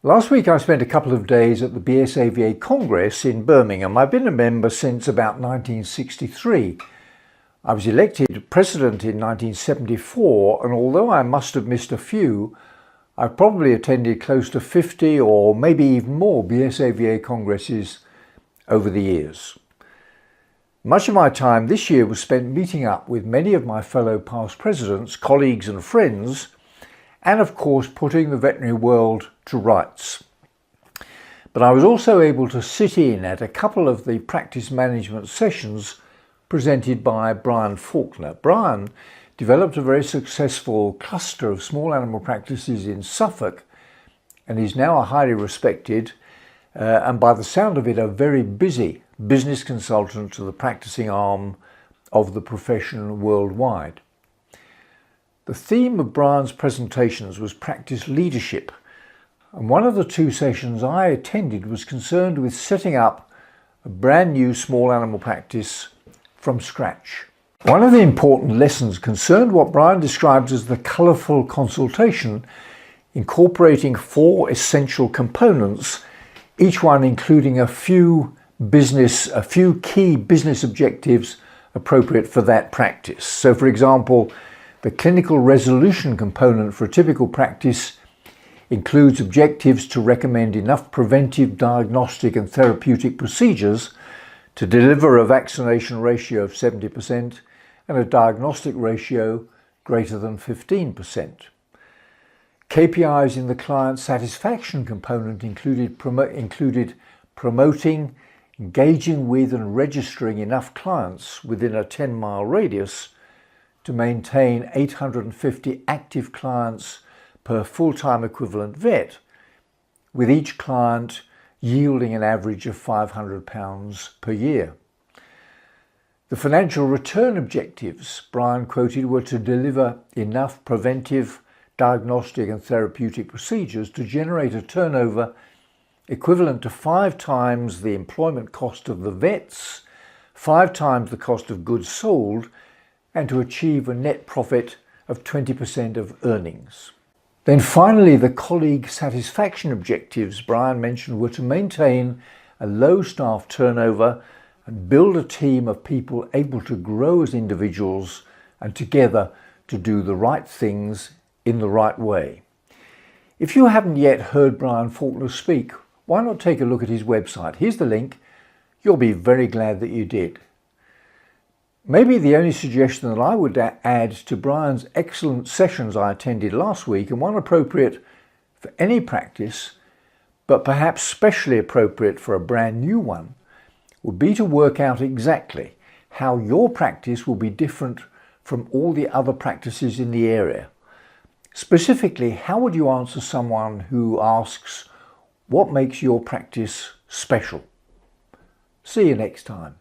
Last week I spent a couple of days at the BSA Congress in Birmingham. I've been a member since about 1963. I was elected president in 1974, and although I must have missed a few, I've probably attended close to 50 or maybe even more BSA Congresses over the years. Much of my time this year was spent meeting up with many of my fellow past presidents, colleagues and friends, and of course putting the veterinary world to rights. But I was also able to sit in at a couple of the practice management sessions presented by Brian Faulkner. Brian developed a very successful cluster of small animal practices in Suffolk, and he's now a highly respected and by the sound of it a very busy business consultant to the practicing arm of the profession worldwide. The theme of Brian's presentations was practice leadership, and one of the two sessions I attended was concerned with setting up a brand new small animal practice from scratch. One of the important lessons concerned what Brian describes as the colourful consultation, incorporating 4 essential components, each one including a few key business objectives appropriate for that practice. So for example, the clinical resolution component for a typical practice includes objectives to recommend enough preventive, diagnostic and therapeutic procedures to deliver a vaccination ratio of 70% and a diagnostic ratio greater than 15%. KPIs in the client satisfaction component included promoting, engaging with and registering enough clients within a 10-mile radius to maintain 850 active clients per full-time equivalent vet, with each client yielding an average of £500 per year. The financial return objectives Brian quoted were to deliver enough preventive, diagnostic and therapeutic procedures to generate a turnover equivalent to 5 times the employment cost of the vets, 5 times the cost of goods sold, and to achieve a net profit of 20% of earnings. Then finally, the colleague satisfaction objectives Brian mentioned were to maintain a low staff turnover and build a team of people able to grow as individuals and together to do the right things in the right way. If you haven't yet heard Brian Faulkner speak, why not take a look at his website? Here's the link. You'll be very glad that you did. Maybe the only suggestion that I would add to Brian's excellent sessions I attended last week, and one appropriate for any practice, but perhaps specially appropriate for a brand new one, would be to work out exactly how your practice will be different from all the other practices in the area. Specifically, how would you answer someone who asks, what makes your practice special? See you next time.